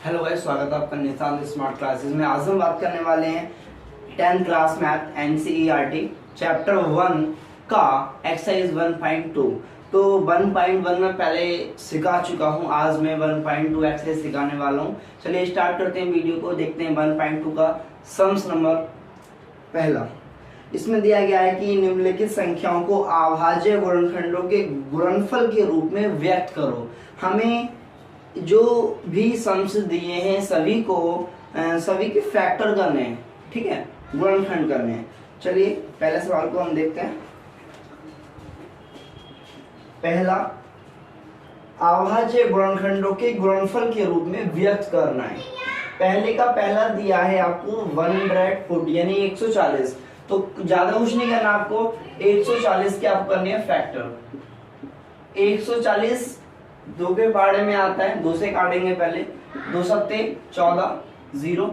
Hello guys, स्वागत है आपका निशान स्मार्ट क्लासेस में। आज हम बात करने वाले हैं 10th class math NCERT chapter 1 का एक्सरसाइज 1.2। तो 1.1 में पहले सिखा चुका हूं, आज मैं 1.2 एक्सरसाइज सिखाने वाला हूं। चलिए स्टार्ट करते हैं वीडियो को, देखते हैं 1.2 का सम्स नंबर पहला। इसमें दिया गया है कि निम्नलिखित संख्याओं को अभाज्य गुणनखंडों के गुणनफल के रूप में व्यक्त करो। हमें जो भी सम्स दिए हैं सभी के फैक्टर करने हैं, ठीक है, गुणनखंड करने हैं। चलिए पहले सवाल को हम देखते हैं। पहला, अभाज्य गुणनखंडों के गुणनफल के रूप में व्यक्त करना है। पहले का पहला दिया है आपको 140 यानी 140, तो ज्यादा कुछ नहीं करना आपको, 140 के आप करने हैं फैक्टर। 140 दो के पाड़े में आता है, दो से काटेंगे पहले, 2 सत्ते 14, 0,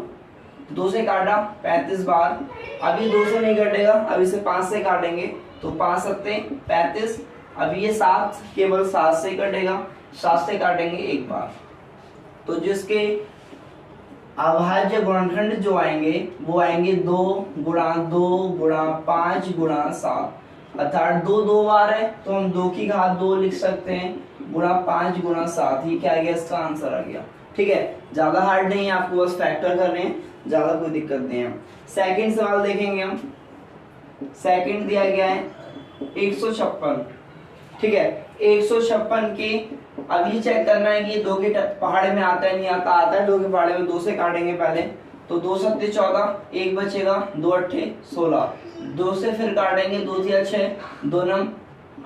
2 से काटा 35 बार। अभी 2 से नहीं कटेगा, अभी से 5 से काटेंगे, तो 5 सत्ते 35। अभी ये 7 केवल 7 से कटेगा, 7 से काटेंगे एक बार। तो जिसके अभाज्य गुणनखंड जो आएंगे वो आएंगे 2 गुणा 2 गुणा 5 गुणा 7, अर्थात 2 दो बार है तो हम 2 की घात 2 लिख सकते हैं, गुणा 5 गुणा 7। ये क्या आ गया, इसका आंसर आ गया। ठीक है, ज्यादा हार्ड नहीं है, आपको बस फैक्टर करने हैं, ज्यादा कोई दिक्कत नहीं है। सेकंड सवाल देखेंगे हम। सेकंड दिया गया है 156, ठीक है। 156 के अभी चेक करना है कि 2 के पहाड़े में आता है नहीं आता, आता है 2 के पहाड़े में। 2 से काटेंगे पहले, तो 2 सत्ते 14, एक बचेगा, 2 अट्ठे 16, 2 से फिर काटेंगे, 2 तिया 6, 2 नम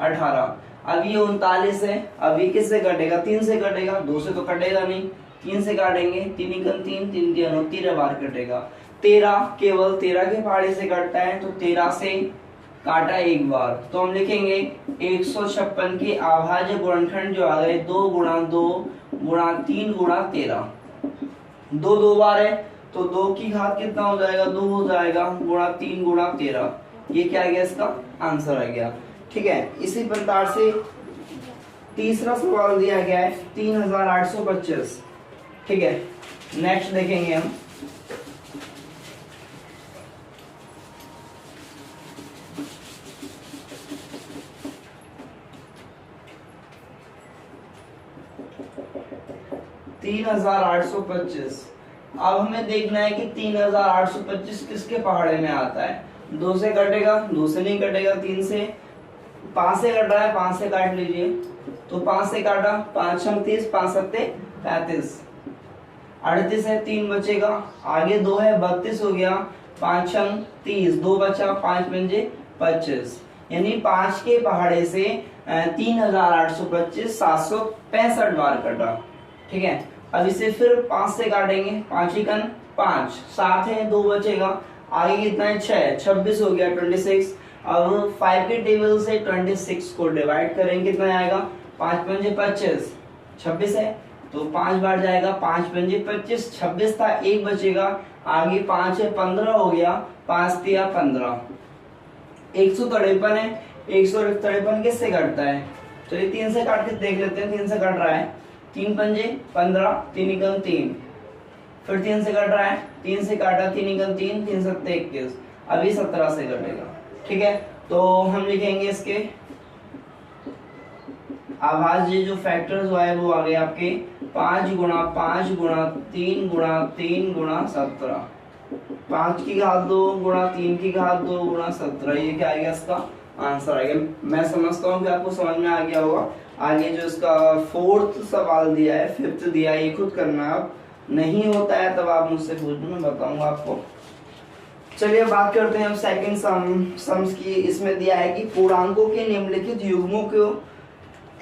18। अभी 39 है, अभी किससे कटेगा, 3 से कटेगा, 2 से तो कटेगा नहीं, 3 से काटेंगे, 3 एकम 3, 3 तिया 9, 13 बार कटेगा। 13 केवल 13 के पहाड़े से कटता है, तो 13 से काटा एक बार, तो हम लिखेंगे 156 के अभाज्य गुणनखंड जो आ गए 2 गुणा 2 गुणा 3 गुणा 13। 2 दो बार है तो 2 की घात कितना हो जाएगा, 2 हो जाएगा, गुणा 3 गुणा 13। ये क्या आ गया, इसका आंसर आ गया। ठीक है, इसी प्रकार से तीसरा सवाल दिया गया है 3825। ठीक है, नेक्स्ट देखेंगे हम। अब हमें देखना है कि 3825 किसके पहाड़े में आता है। 2 से कटेगा, 2 से नहीं कटेगा, 3 से, 5 से कट रहा है, 5 से काट लीजिए, तो 5 से काटा, 5 छम 30, 5 सत्ते 35, 38 है, 3 बचेगा, आगे 2 है, 32 हो गया, 5 छम 30, 2 बचा, 5 पंजे 25, यानी 5 के पहाड़े से 3825 765 बार कटा। ठीक है, अब इसे फिर 5 से काटेंगे, 5 एकम 5, 7 है, 2 बचेगा, आगे कितना है 6, 26 हो गया, 26। अब 5 के टेबल से 26 को डिवाइड करेंगे, कितना आएगा, 5 पंजे 25, 26 है तो 5 बार जाएगा, 5 पंजे 25, 26 था, एक बचेगा, आगे 5 है, 15 हो गया, 5 तिया 15। 153 है, 153 किससे कटता है, चलिए 3 से काट के देख लेते हैं। 3 से कट रहा है, 3 पंजे 15, 3 एकम 3, फिर 3 से कट रहा है, 3 से काटा, 3 एकम 3, 3 सत्ते 21, अभी 17 से कटेगा। ठीक है, तो हम लिखेंगे इसके अभाज्य जो फैक्टर्स हुआ है वो आ गए आपके 5 गुणा 5 गुणा 3 गुणा 3 गुणा 17, 5 की घात 2 गुणा 3 की घात 2 गुणा 17। ये क्या आएगा, इसका आंसर आएगा। मैं समझता हूँ कि आपको समझ में आ गया होगा। आगे जो इसका 4th सवाल दिया है, 5th दिया है, ये खुद करना। अब नहीं होता है तब आप मुझसे पूछना, मैं बताऊंगा आपको। चलिए बात करते हैं हम सेकंड सम्स की। इसमें दिया है कि पूर्णांकों के निम्नलिखित युग्मों को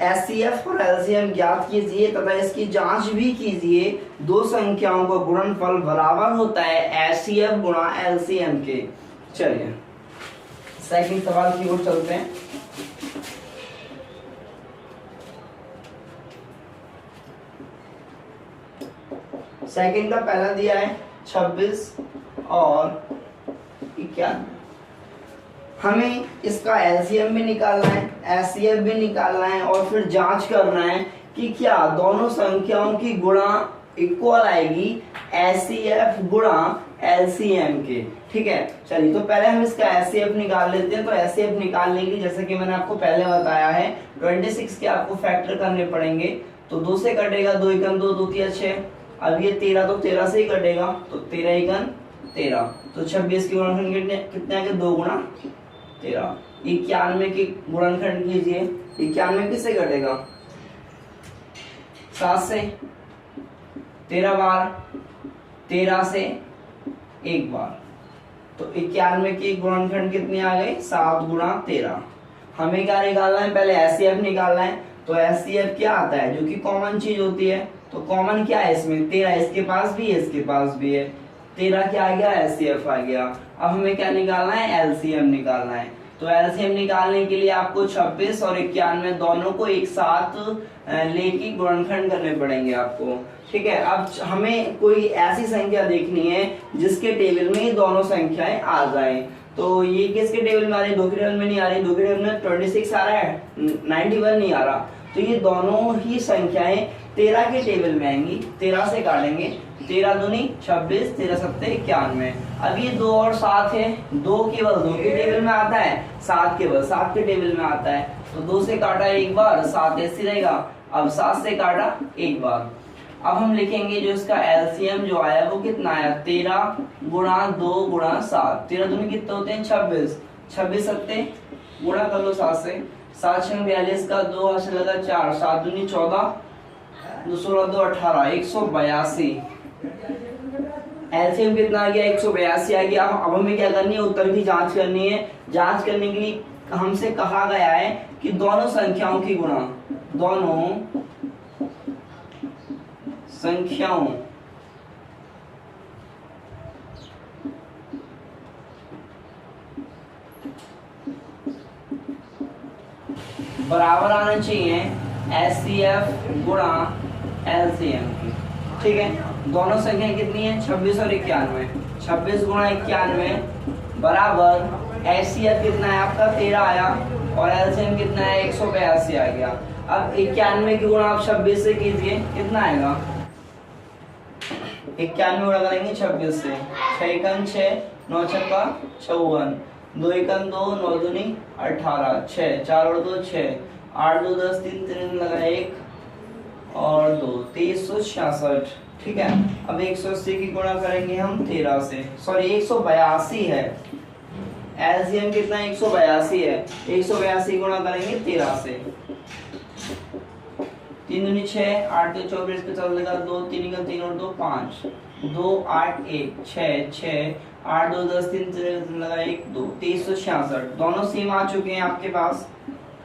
एचसीएफ और एलसीएम ज्ञात कीजिए तथा इसकी जांच भी कीजिए। 2 संख्याओं का गुणनफल बराबर होता है एचसीएफ गुणा एलसीएम के। चलिए सेकंड सवाल की ओर चलते हैं। सेकंड का पहला दिया है 26 और 91। हमें इसका एलसीएम भी निकालना है, एचसीएफ भी निकालना है और फिर जांच करना है कि क्या दोनों संख्याओं की गुणा इक्वल आएगी एचसीएफ गुणा एलसीएम के। ठीक है, चलिए तो पहले हम इसका एचसीएफ निकाल लेते हैं। तो एचसीएफ निकालने के लिए जैसे कि मैंने आपको पहले बताया है 26 के आपको फैक्टर करने पड़ेंगे। तो 2 से कटेगा, 2 एकम 2, 2 तिया 6। अब ये 13 तो 13 से ही कटेगा, तो 13 एकम 13। तो 26 के गुणनखंड कितने आगे, 2 गुणा 13। 91 के गुणनखंड कीजिए, 91 किससे कटेगा, 7 से। 13 बार, 13 से 1 बार, तो 91 के गुणनखंड कितने आ गए, 7 गुणा 13। हमें क्या निकालना है, पहले एचसीएफ निकालना है। तो एचसीएफ क्या आता है, जो कि कॉमन चीज होती है। तो कॉमन क्या है इसमें, 13 इसके पास भी है, इसके पास भी है, 13 क्या आ गया, एचसीएफ आ गया। अब हमें क्या निकालना है, एलसीएम निकालना है। तो एलसीएम निकालने के लिए आपको 26 और 91 दोनों को एक साथ लेके गुणनखंड करने पड़ेंगे आपको। ठीक है, अब हमें कोई ऐसी संख्या देखनी है जिसके टेबल में ये दोनों संख्याएं आ जाएं। तो ये किसके टेबल में आ रही है, 2 के टेबल में नहीं आ रही, 2 के टेबल में 26 आ रहा है, 91 नहीं आ रहा। तो ये दोनों ही संख्याएं 13 के टेबल में आएंगी। 13 से काटेंगे, 13 दूनी 26, 13 सत्ते 91। अब ये 2 और 7 है, 2 केवल 2 के टेबल में आता है, 7 केवल 7 के टेबल में आता है। तो 2 से काटा एक बार, 7 ऐसे रहेगा। अब 7 से काटा एक बार। अब हम लिखेंगे जो इसका एलसीएम जो आया वो कितना आया, 13 गुणा 2 गुणा 7। 13 दूनी कितने होते हैं, 26, 26 सत्ते गुणा कर लो 7 से, 7 6 42 का 2 हाथ लगा 4, 7 दूनी 14, 2 16 2 18, 182। एलसीएम कितना आ गया, 182 आ गया। अब हमें क्या करनी है, उत्तर की जांच करनी है। जांच करने के लिए हमसे कहा गया है कि दोनों संख्याओं की गुणा, दोनों संख्याओं बराबर आना चाहिए एचसीएफ गुणा एलसीएम की। ठीक है, दोनों संख्या कितनी है, 26 और 91। 26 गुणा 91 बराबर एचसीएफ कितना है आपका, 13 आया, और एलसीएम कितना है, 182 आ गया। अब 91 की गुणा आप 26 से कीजिए, कितना आएगा, 91 गुणा करेंगे 26 से, 6 एकम 6, 9 छक्का 54, 2 एकम 2, 9 दूनी 18, 6 4 और 2 6, 8 2 10, 3 3 लगा 1 और 2, 2366। ठीक है, अब 180 की गुणा करेंगे हम 13 से, सॉरी 182 है, एलसीएम कितना 182 है, 182 गुणा करेंगे 13 से। 3 दूनी 6, 8 के 24 पे चल देगा 2, 3 का 3 और 2 5, 2 8 1 6 6, 8 2 10, 3 लगा 1 2, 2366। दोनों सेम आ चुके हैं आपके पास।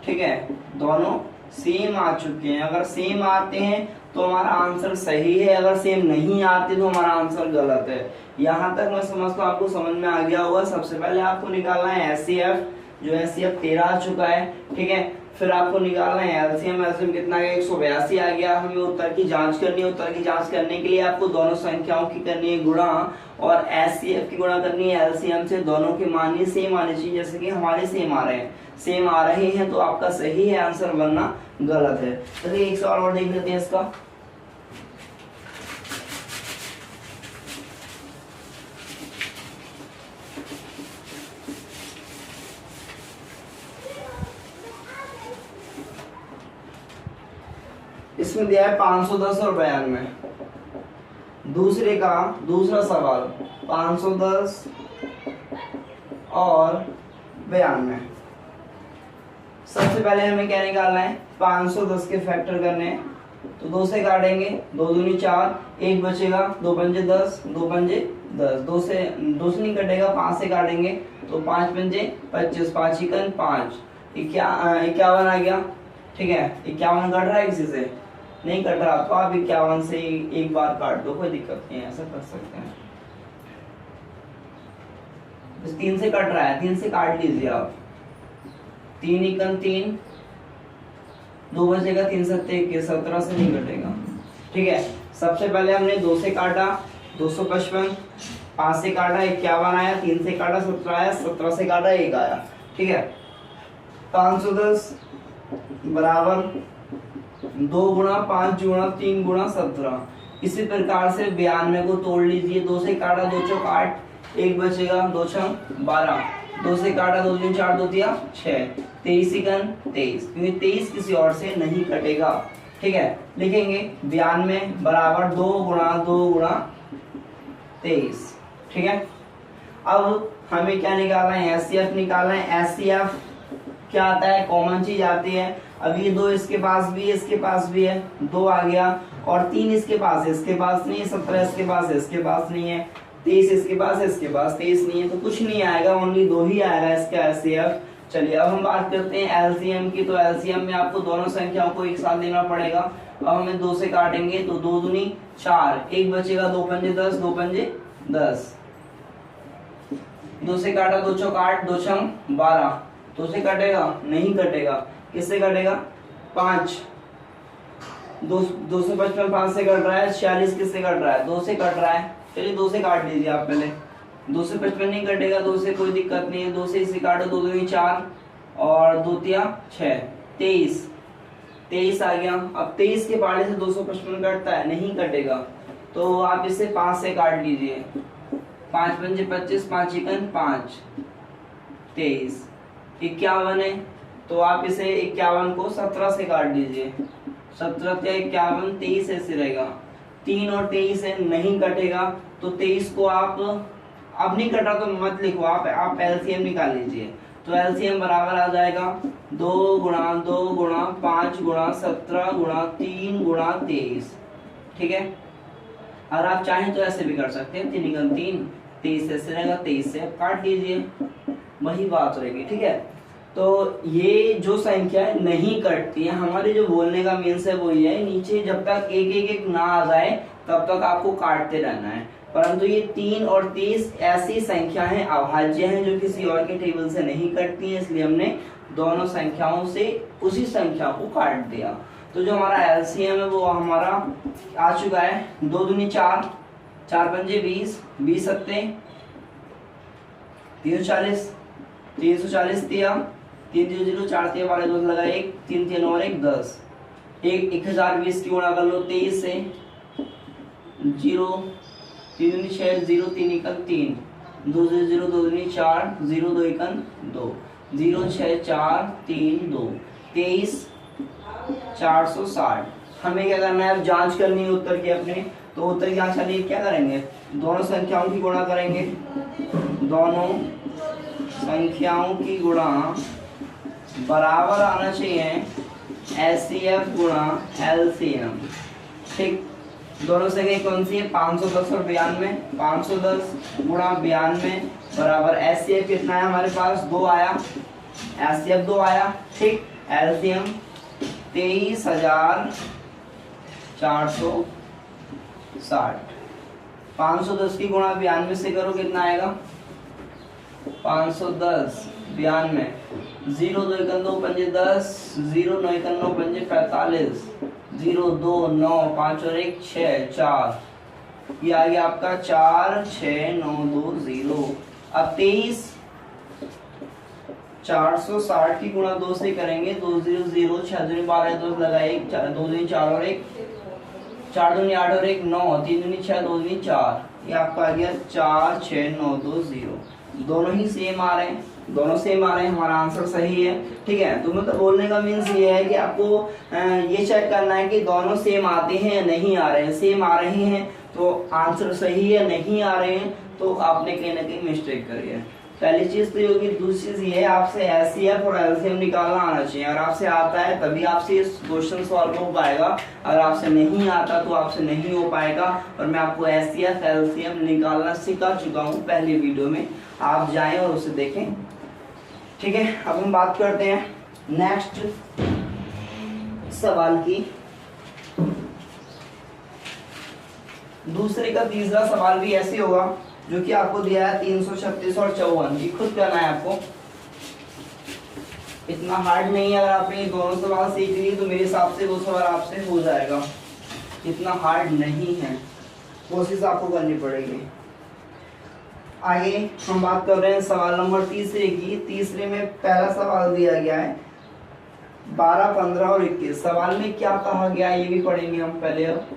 ठीक है, दोनों सेम आ चुके हैं। अगर सेम आते हैं तो हमारा आंसर सही है, अगर सेम नहीं आते तो हमारा आंसर गलत है। यहाँ तक मैं समझता हूँ आपको समझ में आ गया होगा। सबसे पहले आपको निकालना है एचसीएफ, जो एचसीएफ 13 आ चुका है। ठीक है, फिर आपको निकालना है एलसीएम, एलसीएम कितना है, 182 आ गया। हमें उत्तर की जांच करनी है। उत्तर की जांच करने के लिए आपको दोनों संख्याओं की करनी है गुणा, और एचसीएफ की गुणा करनी है एलसीएम से। दोनों के मान ही सेम आने चाहिए, जैसे कि हमारे सेम आ रहे हैं। सेम आ रहे हैं तो आपका सही है आंसर, वरना गलत है। चलिए एक सवाल और देख लेते हैं इसका। इसमें दिया है 510 और 92। दूसरे का दूसरा सवाल 510 और 92। सबसे पहले हमें क्या निकालना है, 510 के फैक्टर करने हैं। तो 2 से काटेंगे, 2 दूनी 4, 1 बचेगा, 2 पंजे 10, 2 पंजे 10, 2 से नहीं कटेगा, 5 से काटेंगे तो 5 पंजे 25, 5 एकम 5, 51 आ गया। ठीक है, 51 कट रहा है, किसी से नहीं कट रहा तो आप 51 से एक बार काट दो, कोई दिक्कत नहीं है, ऐसा कर सकते हैं। 3 से कट रहा है, 3 से काट लीजिए आप, 3 एकम 3, 2 बचेगा, 3 सत्ते 21, 17 से नहीं कटेगा। ठीक है, सबसे पहले हमने 2 से काटा 255, 5 से काटा 51 आया, 3 से काटा 17 आया, 17 से काटा 1 आया। ठीक है, 510 बराबर 2 गुणा 5 गुणा 3 गुणा 17, इसी प्रकार से 92 को तोड़ लीजिए, 2 से काटा 2 चौक 8, 1 बचेगा, 2 छक 12, 2 से काटा 2 3 4 2 तिया 6, 23 इकन 23, क्योंकि 23 किसी और से नहीं कटेगा। ठीक है, लिखेंगे 92 बराबर 2 गुणा 2 गुणा 23। ठीक है, अब हमें क्या निकालना है, एचसीएफ निकालना है। एचसीएफ क्या आता है, कॉमन चीज आती है। अब ये 2 इसके पास भी है, इसके पास भी है, 2 आ गया, और 3 इसके पास है, इसके पास नहीं है, 17 इसके पास है, इसके पास नहीं है, 23 इसके पास है, इसके पास 23 नहीं है, तो कुछ नहीं आएगा, ओनली 2 ही आएगा इसका एचसीएफ। चलिए अब हम बात करते हैं एलसीएम की। तो एलसीएम में आपको दोनों संख्याओं को एक साथ लेना पड़ेगा। अब हमें 2 से काटेंगे तो 2 दूनी 4, 1 बचेगा, 2 पंजे 10, 2 पंजे 10, 2 से काटा 2 चौक 8, 2 छक 12, 2 से कटेगा नहीं कटेगा, किससे कटेगा 5, 255 5 से कट रहा है, 46 किससे कट रहा है 2 से कट रहा है। चलिए 2 से काट लीजिए आप पहले, 2 से 55 नहीं कटेगा, 2 से कोई दिक्कत नहीं है, 2 से इसे काटो, 2 दूनी 4 और 2 तिया 6, 23 आ गया। अब 23 के पाड़े से 255 कटता है, नहीं कटेगा, तो आप इसे 5 से काट लीजिए, 5 पंजे 25, 5 इकन 5, 23, 51 है, तो आप इसे 51 को 17 से काट लीजिए, 17 या 51, 23 ऐसे रहेगा, 3 और 23 है, नहीं कटेगा, तो 23 को आप अब नहीं कटा तो मत लिखो, आप एलसीएम निकाल लीजिए। तो एलसीएम बराबर आ जाएगा 2 गुणा 2 गुणा 5 गुणा 17 गुणा 3 गुणा 23। ठीक है, और आप चाहें तो ऐसे भी कर सकते हैं, 3 गुणा 3, 23 ऐसे रहेगा, 23 से आप काट लीजिए, वही बात रहेगी। ठीक है, तो ये जो संख्या नहीं कटती है, हमारे जो बोलने का मीन्स है वो ये है, नीचे जब तक एक ना आ जाए तब तक आपको काटते रहना है। परंतु ये 3 और 30 ऐसी संख्या है, अभाज्य हैं, जो किसी और के टेबल से नहीं कटती है, इसलिए हमने दोनों संख्याओं से उसी संख्या को काट दिया। तो जो हमारा एलसीएम है वो हमारा आ चुका है 2 दूनी 4, 4 पंजे 20, 20 सत्ते 340, 340 तिया 3 0 4 तिया वाले 2 लगा 1, 3 3 और 1 10, 1020 की गुणा कर लो 23 से, 0 3 6 0 3 इकन 3, 2 0 2 4 0 2 इकन 2, 0 6 4 3 2, 23 460। हमें क्या करना है, अब जांच करनी है उत्तर की अपने। तो उत्तर की जांच करनी है, क्या करेंगे, दोनों संख्याओं की गुणा करेंगे, दोनों संख्याओं की गुणा बराबर आना चाहिए एचसीएफ गुणा एलसीएम। ठीक, दोनों संख्या कौन सी है, 510 और 92, 510 गुणा 92 बराबर एचसीएफ कितना है हमारे पास 2 आया, एचसीएफ 2 आया। ठीक, एलसीएम 23,460, 510 की गुणा 92 से करो, कितना आएगा 510 92, 0 2 इकन 2 पंजे 10, 0 9 इकन 9 पंजे 45, 0 2 9 5 और 1 6 4, ये आ गया आपका 4 6 9 2 0। अब 23 460 की गुणा 2 से करेंगे, 2 0 0 6 2 12 2 लगा 1 2 2 4 और 1 4 2 8 और 1 9 3 2 6 2 2 4, ये आपका आ गया 4 6 9 2 0। दोनों ही सेम आ रहे हैं, दोनों सेम आ रहे हैं, हमारा आंसर सही है। ठीक है, तो मतलब बोलने का मीन्स ये है कि आपको ये चेक करना है कि दोनों सेम आते हैं या नहीं आ रहे हैं। सेम आ रहे हैं तो आंसर सही है, नहीं आ रहे हैं तो आपने कहीं ना कहीं मिस्टेक करी है। पहली चीज तो ये होगी। दूसरी चीज ये है, आपसे एचसीएफ और एलसीएम निकालना आना चाहिए। अगर आपसे आता है तभी आपसे इस क्वेश्चन सॉल्व हो पाएगा, अगर आपसे नहीं आता तो आपसे नहीं हो पाएगा। और मैं आपको एचसीएफ एलसीएम निकालना सिखा चुका हूँ पहले वीडियो में, आप जाएं और उसे देखें। ठीक है, अब हम बात करते हैं नेक्स्ट सवाल की। दूसरे का तीसरा सवाल भी ऐसे होगा जो कि आपको दिया है 336 और 54, ये खुद करना है आपको, इतना हार्ड नहीं है। अगर आपने ये दोनों सवाल सीख लिए तो मेरे हिसाब से वो सवाल आपसे हो जाएगा, इतना हार्ड नहीं है, कोशिश आपको करनी पड़ेगी। आगे हम बात कर रहे हैं सवाल नंबर तीसरे की। तीसरे में पहला सवाल दिया गया है 12, 15 और 21। सवाल में क्या कहा गया ये भी पढ़ेंगे हम पहले। अब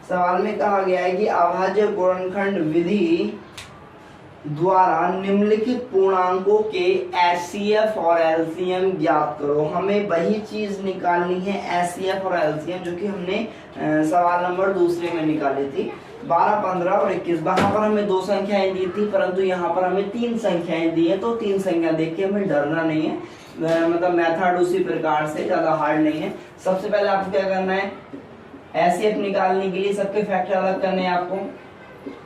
सवाल में कहा गया है कि अभाज्य गुणनखंड विधि द्वारा निम्नलिखित पूर्णांकों के एचसीएफ और एलसीएम ज्ञात करो। हमें वही चीज निकालनी है एचसीएफ और एलसीएम जो कि हमने सवाल नंबर दूसरे में निकाली थी। 12, 15 और 21। वहां पर हमें 2 संख्याएं दी थी, परंतु यहाँ पर हमें 3 संख्याएं दी है, तो 3 संख्या देख के हमें डरना नहीं है। मतलब मेथड उसी प्रकार से, ज्यादा हार्ड नहीं है। सबसे पहले आपको क्या करना है, एचसीएफ निकालने के लिए सबके फैक्टर अलग करने हैं आपको।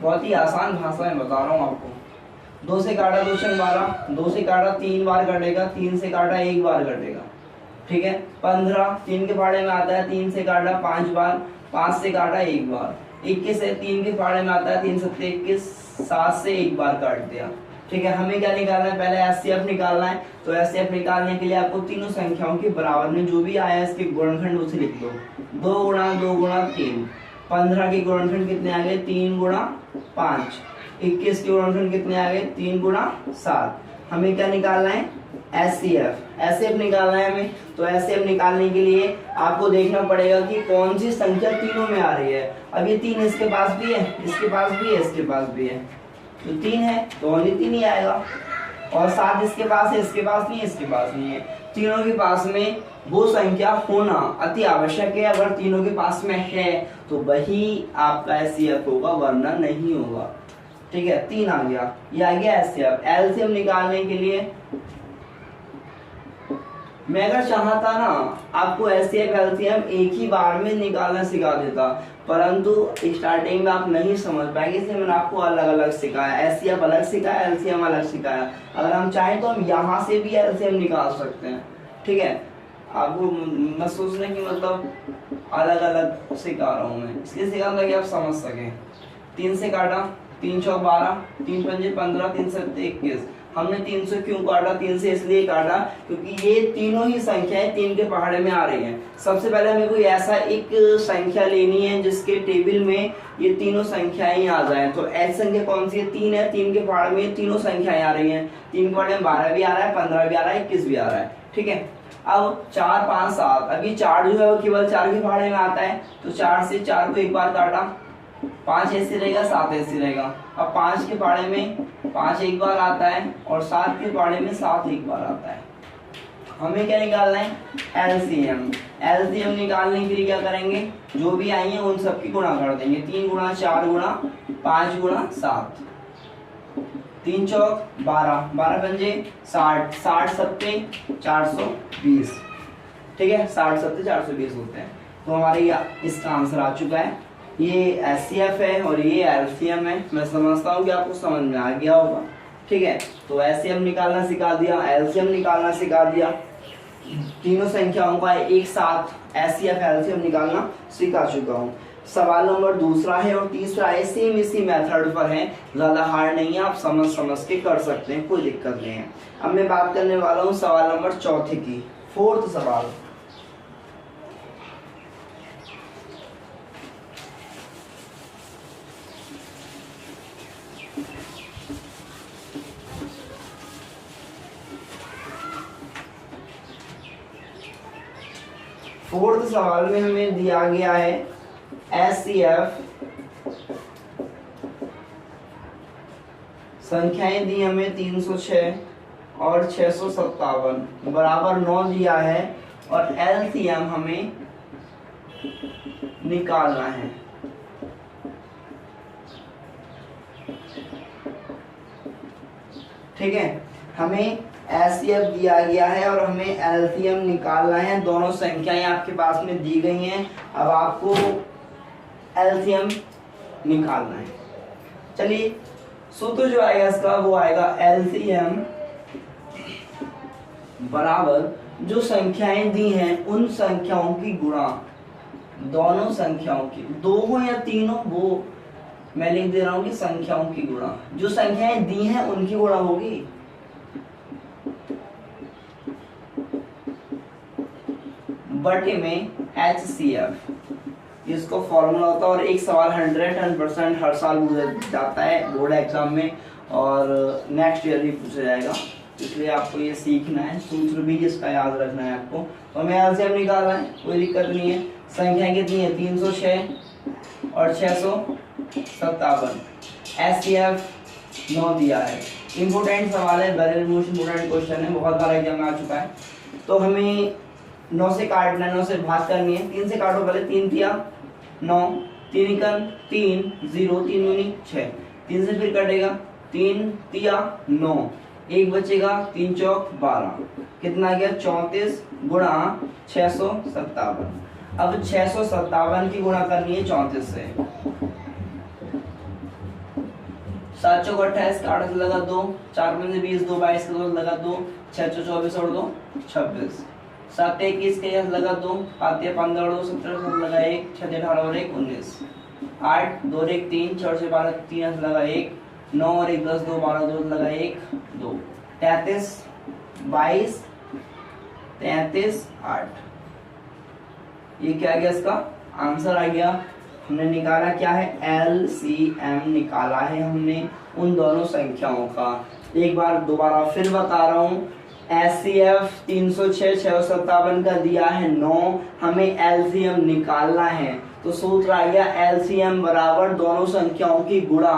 बहुत ही आसान भाषा में बता रहा हूँ आपको। 2 से काटा 2 से 12, 2 से काटा 3 बार कटेगा, 3 से काटा 1 बार कटेगा, ठीक है। 15 3 के फाड़े में आता है, 3 से काटा 5 बार, 5 से काटा 1 बार। 21 है, 3 के फाड़े में आता है, 3 7 21, 7 से 1 बार काट दिया, ठीक है। हमें क्या निकालना है, पहले एचसीएफ निकालना है। तो एचसीएफ निकालने के लिए आपको तीनों संख्याओं के बराबर में जो भी आया है इसके गुणनखंड उसे लिख दो। 2 गुणा 2 गुणा 3। 15 के गुणनखंड कितने आ गए, 3 गुणा 5। 21 के गुणनखंड कितने आ गए, 3 गुणा 7। हमें क्या निकालना है, एचसीएफ निकालना है हमें। तो एचसीएफ निकालने के लिए आपको देखना पड़ेगा कि कौन सी संख्या तीनों में आ रही है। अब ये 3 इसके पास भी है, इसके पास भी है, इसके पास भी है, तो 3 है तो ओनली 3 ही आएगा। और 7 इसके पास है, इसके पास नहीं है, इसके पास नहीं है। तीनों के पास में वो संख्या होना अति आवश्यक है। अगर तीनों के पास में है तो वही आपका एचसीएफ होगा, वरना नहीं होगा, ठीक है। 3 आ गया, ये आ गया एचसीएफ। एलसीएम निकालने के लिए मैं अगर चाहता ना आपको एचसीएफ एलसीएम एक ही बार में निकालना सिखा देता, परंतु स्टार्टिंग में आप नहीं समझ पाएंगे, इसलिए मैंने आपको अलग अलग सिखाया। एचसीएफ अलग सिखाया, एलसीएम अलग सिखाया। अगर हम चाहें तो हम यहाँ से भी एलसीएम निकाल सकते हैं, ठीक है। आपको मत सोचने की मतलब अलग अलग सिखा रहा हूँ मैं, इसलिए सिखा रहा कि आप समझ सके। 3 से काटा, 3 चौक 12, 3 पंजे 15, 3 सत्ते 21। हमने 3 से क्यों काटा, 3 से इसलिए काटा क्योंकि ये तीनों ही संख्याएं 3 के पहाड़े में आ रही हैं। सबसे पहले हमें कोई ऐसा एक संख्या लेनी है जिसके टेबल में ये तीनों संख्याएं आ जाएं। तो ऐसी संख्या कौन सी है, 3 है। 3 के पहाड़े में तीनों संख्याएं आ रही हैं। 3 के पहाड़े में 12 भी आ रहा है, 15 भी आ रहा है, 21 भी आ रहा है, ठीक है। अब 4, 5, 7, अभी 4 जो है वो केवल 4 के पहाड़े में आता है, तो 4 से 4 को एक बार काटा, 5 ऐसे रहेगा, 7 ऐसे रहेगा। अब 5 के पाड़े में 5 एक बार आता है और 7 के पाड़े में 7 एक बार आता है। हमें क्या निकालना है, एलसीएम। एलसीएम निकालने के लिए क्या करेंगे, जो भी आई है उन सबकी गुणा कर देंगे। 3 गुणा 4 गुणा 5 गुणा 7, 3 चौक 12, 12 पंजे 60, 60 सत्ते 420, ठीक है। 60 सत्ते 420 होते हैं। तो हमारे इसका आंसर आ चुका है। ये एचसीएफ है और ये एलसीएम है। मैं समझता हूँ कि आपको समझ में आ गया होगा, ठीक है। तो एचसीएम निकालना सिखा दिया, एलसीएम निकालना सिखा दिया, तीनों संख्याओं का एक साथ एचसीएफ एलसीएम निकालना सिखा चुका हूँ। सवाल नंबर दूसरा है और तीसरा है, सेम इसी मेथड पर है, ज्यादा हार्ड नहीं है, आप समझ के कर सकते हैं, कोई दिक्कत नहीं है। अब मैं बात करने वाला हूँ सवाल नंबर चौथे की, 4th सवाल। फोर्थ सवाल में हमें दिया गया है एचसीएफ, संख्याएं दी हमें 306 और 657 बराबर 9 दिया है, और एलसीएम हमें निकालना है। ठीक है, हमें एचसीएफ दिया गया है और हमें एलसीएम निकालना है। दोनों संख्याएं आपके पास में दी गई हैं, अब आपको एलसीएम निकालना है। चलिए, सूत्र जो आएगा इसका वो आएगा एलसीएम बराबर जो संख्याएं दी हैं उन संख्याओं की गुणा, दोनों संख्याओं की, 2 हो या 3 हो, वो मैं लिख दे रहा हूं कि संख्याओं की गुणा, जो संख्याएं दी हैं उनकी गुणा होगी। बटे में HCF, इसको फॉर्मूला होता है। और एक सवाल 110% हर साल पूछा जाता है बोर्ड एग्जाम में, और नेक्स्ट ईयर भी पूछा जाएगा, इसलिए आपको ये सीखना है, सूत्र भी इसका याद रखना है आपको। तो हमें एलसीएम निकालना है, कोई दिक्कत नहीं है। संख्या कितनी है, 306 और 657। SCF 9 दिया है। इम्पोर्टेंट सवाल है, वेरी मोस्ट इम्पोर्टेंट क्वेश्चन है, बहुत बार एग्जाम में आ चुका है। तो हमें 9 से काटना है, 9 से भाग करनी है। 3 से काटो पहले, 3 तिया 9, 3 एकम 3, 0, 3 दूनी 6। 3 से फिर कटेगा, 3 तिया 9, 1 बचेगा, 3 चौक 12, कितना गया 34 गुणा 657। अब 657 की गुणा करनी है 34 से। 7 चौक 28 का 8 से लगा 2, 4 में से 20, 2 22 का 2 लगा 2, 6 चौक 24 और 2 26, 7 21 के यहाँ लगा 2, 5 या 15 और 2 17 से लगा 1, 6 18 और 1 19, 8 2 1 3, 4 से 12 3 से लगा 1, 9 और 1 10, 2 12 2 लगा 1 2, 33 22 33 8। ये क्या आ गया, इसका आंसर आ गया। हमने निकाला क्या है, LCM निकाला है हमने उन दोनों संख्याओं का। एक बार दोबारा फिर बता रहा हूँ, SCF 306 657 का दिया है 9, हमें LCM निकालना है। तो सूत्र आ गया LCM बराबर दोनों संख्याओं की गुणा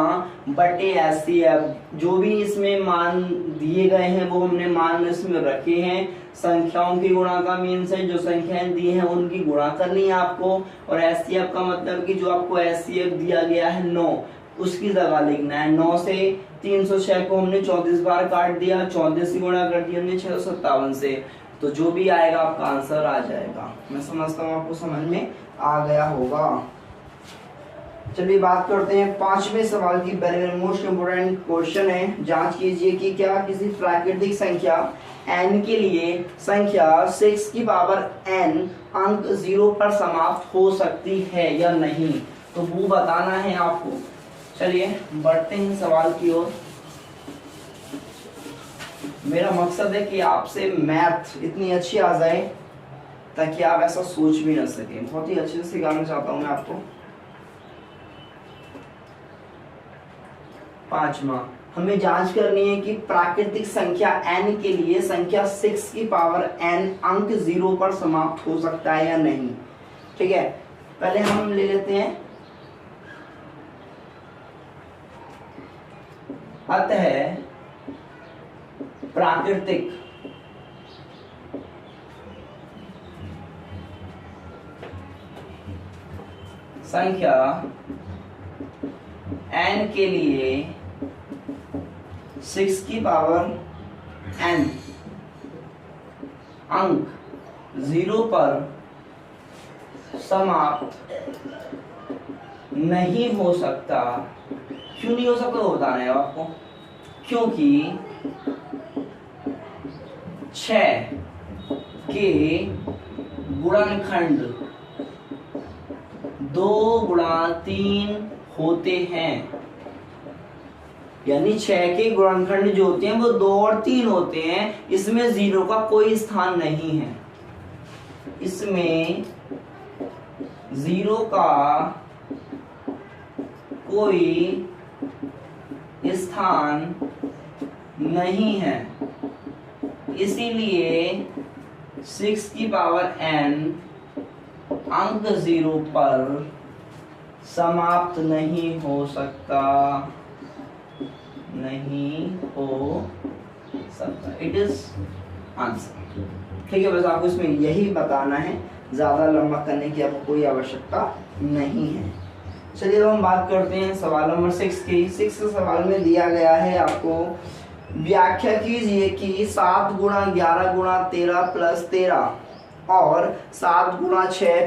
बटे SCF। जो भी इसमें मान दिए गए हैं वो हमने मान इसमें रखे हैं। संख्याओं की गुणा का मीन्स है जो संख्याएं दी हैं उनकी गुणा करनी है आपको, और SCF का मतलब कि जो आपको SCF दिया गया है 9 उसकी जगह लिखना है। 9 से 306 को हमने 34 बार काट दिया, 34 से गुणा कर दिया हमने 657 से, तो जो भी आएगा आपका आंसर आ जाएगा। मैं समझता हूँ आपको समझ में आ गया होगा। चलिए बात करते हैं 5वें सवाल की। वेरी मोस्ट इम्पोर्टेंट क्वेश्चन है। जांच कीजिए कि क्या किसी प्राकृतिक संख्या n के लिए संख्या 6 की पावर n अंक 0 पर समाप्त हो सकती है या नहीं, तो वो बताना है आपको। चलिए बढ़ते हैं सवाल की ओर। मेरा मकसद है कि आपसे मैथ इतनी अच्छी आ जाए ताकि आप ऐसा सोच भी ना सके। बहुत ही अच्छे से सिखाना चाहता हूं मैं आपको। 5वां, हमें जांच करनी है कि प्राकृतिक संख्या n के लिए संख्या 6 की पावर n अंक 0 पर समाप्त हो सकता है या नहीं। ठीक है, पहले हम ले लेते हैं अतः प्राकृतिक संख्या n के लिए 6 की पावर n अंक 0 पर समाप्त नहीं हो सकता। क्यों नहीं हो सकता वो बताना है आपको। क्योंकि 6 के गुणनखंड 2 गुणा 3 होते हैं, यानी 6 के गुणनखंड जो होते हैं वो 2 और 3 होते हैं। इसमें 0 का कोई स्थान नहीं है, इसमें 0 का कोई स्थान नहीं है। इसीलिए 6 की पावर n अंक 0 पर समाप्त नहीं हो सकता, नहीं हो सकता। It is answer. ठीक है, बस आपको इसमें यही बताना है, ज्यादा लंबा करने की आपको कोई आवश्यकता नहीं है। चलिए अब हम बात करते हैं सवाल नंबर 6 की। 6 सवाल में दिया गया है आपको, व्याख्या कीजिए कि 7 गुणा 11 गुणा 13 प्लस 13 और 7 गुणा 6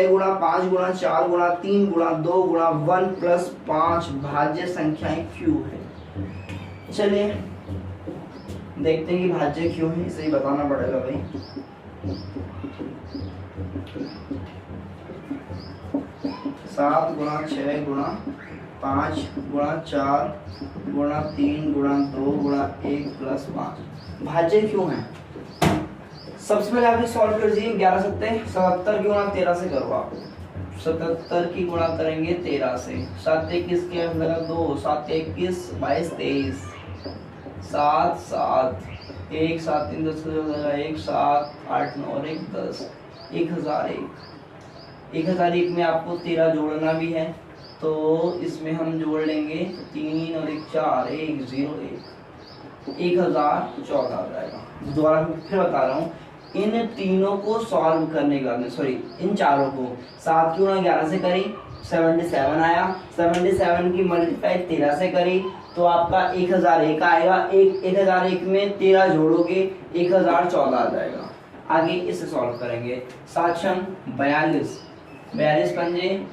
गुणा 5 गुणा 4 गुणा 3 गुणा 2 गुणा 1 प्लस 5 भाज्य संख्याएं क्यों है। चलिए देखते हैं कि भाज्य क्यों है, इसे ही बताना पड़ेगा भाई। 7 गुणा 6 गुणा 5 गुणा 4 गुणा 3 गुणा 2 गुणा 1 प्लस 5 भाज्य क्यों है। सबसे पहले आप सॉल्व कीजिए। 11 सत्ते 77 की गुणा 13 से करो आप। 77 की गुणा करेंगे 13 से। 7 21 के लगा 2, 7 21 22 23, 7 7 1 7 3 10 लगा 1 7 8 9 और 1 10, 1001। 1001 में आपको 13 जोड़ना भी है, तो इसमें हम जोड़ लेंगे 3 और 1 4, 1 0 1, 1014 आ जाएगा। दोबारा फिर बता रहा हूँ, इन तीनों को सॉल्व करने के बाद, सॉरी इन चारों को 7 क्यों ना 11 से करी 77 आया, 77 की मल्टीप्लाई 13 से करी तो आपका 1001 आएगा। 1001 में 13 जोड़ोगे 1014 आ जाएगा। आगे इसे सॉल्व करेंगे। 7 छंग 42, 42 पंजे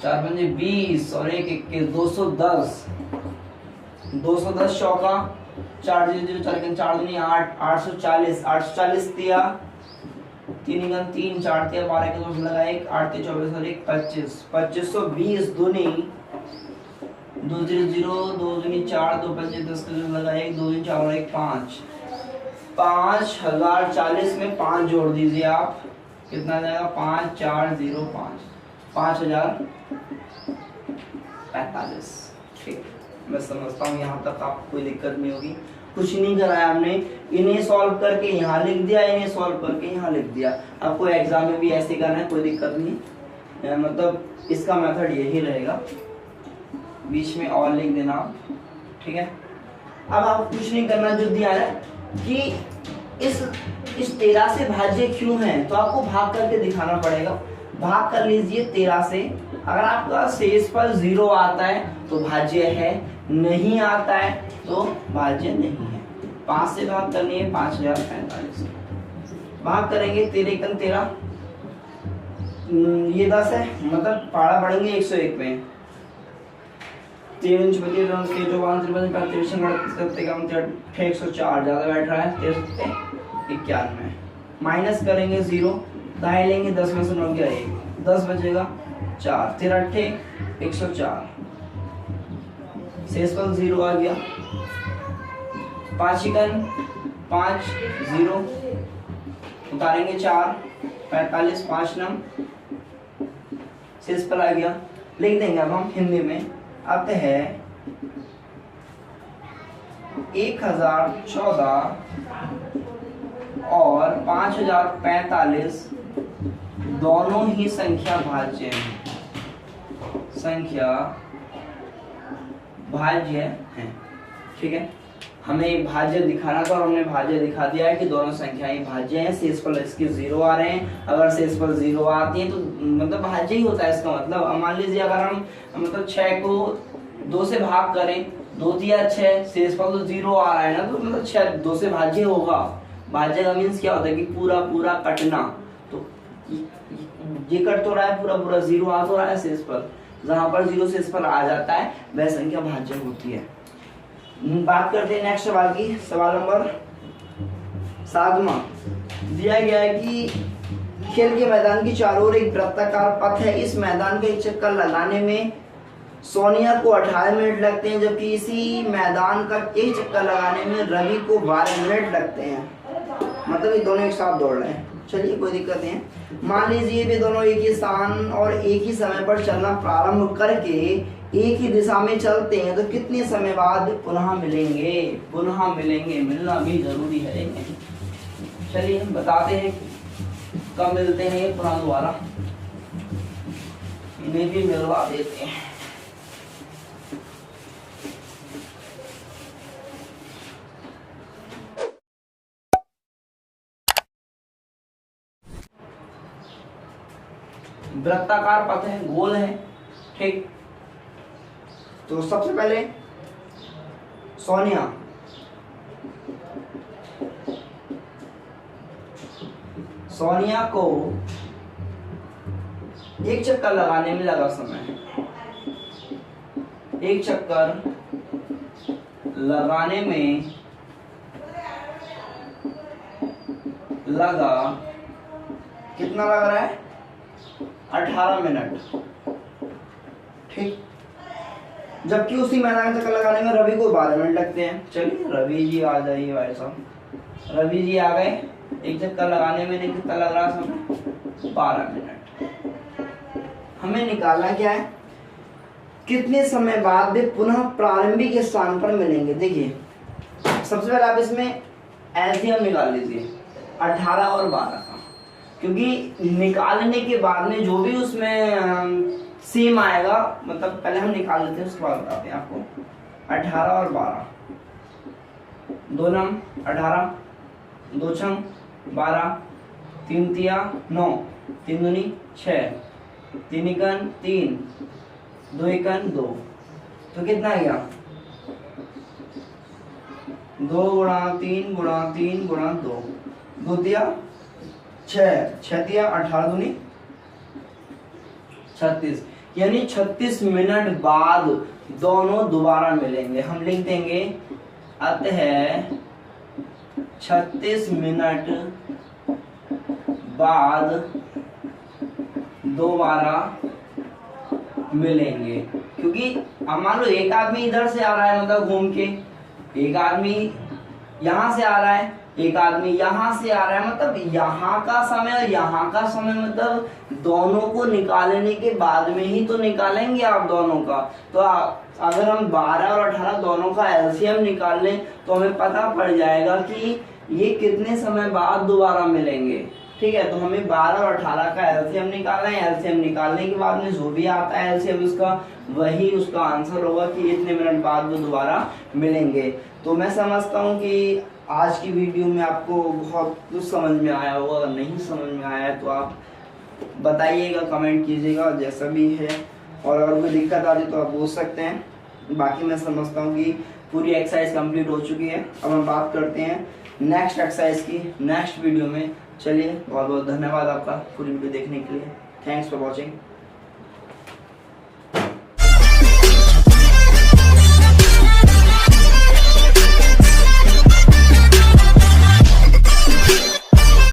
4 पंजे 20 और 1 21 210, 210 चौका 4 0 4 4 दूनी 8, 840, 840 दिया 3 गन 3 4 दिया 12 के 2 लगा 1 8 3 24 और 1 25, 2520 दूनी 2 0 0 2 दूनी 4 2 पंजे 10 के 2 लगा 1 2 दूनी 4 और 1 5, 5040 में 5 जोड़ दीजिए आप, कितना आ जाएगा 5405, 5045। ठीक, मैं समझता हूँ यहाँ तक आपको कोई दिक्कत नहीं होगी। कुछ नहीं कराया हमने, इन्हें सॉल्व करके यहाँ लिख दिया, इन्हें सॉल्व करके यहाँ लिख दिया। आपको एग्जाम में भी ऐसे करना है, कोई दिक्कत नहीं, मतलब इसका मेथड यही रहेगा, बीच में और लिख देना आप। ठीक है, अब आप कुछ नहीं करना, जो दिया है कि इस 13 से भाज्य क्यों है, तो आपको भाग करके दिखाना पड़ेगा। भाग कर लीजिए 13 से, अगर आपका शेषफल 0 आता है तो भाज्य है, नहीं आता है तो भाज्य नहीं है। 5 से भाग करनी है 5045, भाग करेंगे 13 एकम 13, ये 10 है, मतलब पारा पढ़ेंगे 101 में 3 इंच 25 104 ज्यादा बैठ रहा है 91, माइनस करेंगे 0, दाएं लेंगे 10 में से 9 गया 1, 10 बचेगा 4, 13 8 104, शेषफल 0 आ गया। 5 इकन 5 0 उतारेंगे 4, 45 5 नम, शेषफल आ गया। लिख देंगे अब हम हिंदी में, अब है 1014 और 5045 दोनों ही संख्या भाज्य हैं, संख्या भाज्य हैं। ठीक है, हमें भाज्य दिखाना था और हमने भाज्य दिखा दिया है कि दोनों संख्याएं भाज्य हैं। शेषफल इसके 0 आ रहे हैं, अगर शेषफल 0 आती है तो मतलब भाज्य ही होता है इसका मतलब। अब मान लीजिए अगर हम मतलब 6 को 2 से भाग करें, 2 तिया 6, शेषफल तो 0 आ रहा है ना, तो मतलब 6 2 से भाज्य होगा। भाज्य का मीन्स क्या होता है कि पूरा पूरा कटना, तो ये कट तो रहा है, पूरा पूरा 0 आ तो रहा है शेषफल, जहां पर 0 शेषफल आ जाता है वह संख्या भाज्य होती है। बात करते हैं नेक्स्ट सवाल की। सवाल नंबर 7वां दिया गया है कि खेल के मैदान की चारों ओर एक वृत्ताकार पथ है, इस मैदान का एक चक्कर लगाने में सोनिया को 18 मिनट लगते हैं, जबकि इसी मैदान का एक चक्कर लगाने में रवि को 12 मिनट लगते हैं। मतलब ये दोनों एक साथ दौड़ रहे हैं। चलिए कोई दिक्कत नहीं है। मान लीजिए वे दोनों एक ही स्थान और एक ही समय पर चलना प्रारंभ करके एक ही दिशा में चलते हैं, तो कितने समय बाद पुनः मिलेंगे? पुनः मिलेंगे, मिलना भी जरूरी है। चलिए बताते हैं कब मिलते हैं ये पुनः दोबारा, इन्हें भी मिलवा देते हैं। वृत्ताकार पथ है, गोल है, ठीक। तो सबसे पहले सोनिया को एक चक्कर लगाने में लगा समय, एक चक्कर लगाने में लगा, कितना लग रहा है? 18 मिनट, ठीक। जबकि उसी मैदान चक्कर लगाने में रवि को 12 मिनट लगते हैं। चलिए रवि जी आ जाइए भाई साहब। रवि जी आ गए। एक चक्कर लगाने में कितना लग रहा समय? 12 मिनट। हमें निकालना क्या है? कितने समय बाद वे पुनः प्रारंभिक स्थान पर मिलेंगे। देखिए सबसे पहले आप इसमें एलसीएम निकाल लीजिए 18 और 12 का। क्योंकि निकालने के बाद में जो भी उसमें सेम आएगा, मतलब पहले हम निकाल लेते हैं उसके बाद बताते हैं आपको। 18 और 12, 2 नम 18, 2 छम 12, 3 तिया 9, 3 दूनी 6, 3 एकन 3, 2 एकन 2, तो कितना आ गया 2 गुणा 3 गुणा 3 गुणा 2, 2 तिया 6, 6 तिया 18 दूनी 36, यानी 36 मिनट बाद दोनों दोबारा मिलेंगे। हम लिख देंगे अतः 36 मिनट बाद दोबारा मिलेंगे। क्योंकि अब मान लो एक आदमी इधर से आ रहा है, मतलब घूम के, एक आदमी यहां से आ रहा है, एक आदमी यहां से आ रहा है, मतलब यहाँ का समय और यहाँ का समय, मतलब दोनों को निकालने के बाद में ही तो निकालेंगे आप दोनों का। तो अगर हम 12 और 18 दोनों का एलसीएम निकाल लें तो हमें पता पड़ जाएगा कि ये कितने समय बाद दोबारा मिलेंगे। ठीक है, तो हमें 12 और 18 का एलसीएम निकालना है। एलसीएम निकालने के बाद में जो भी आता है एलसीएम उसका, वही उसका आंसर होगा कि इतने मिनट बाद वो दोबारा मिलेंगे। तो मैं समझता हूँ कि आज की वीडियो में आपको बहुत कुछ समझ में आया होगा। अगर नहीं समझ में आया है तो आप बताइएगा, कमेंट कीजिएगा जैसा भी है, और अगर कोई दिक्कत आती तो आप पूछ सकते हैं। बाकी मैं समझता हूँ कि पूरी एक्सरसाइज कंप्लीट हो चुकी है। अब हम बात करते हैं नेक्स्ट एक्सरसाइज की नेक्स्ट वीडियो में। चलिए, बहुत बहुत धन्यवाद आपका पूरी वीडियो देखने के लिए। Thanks for watching.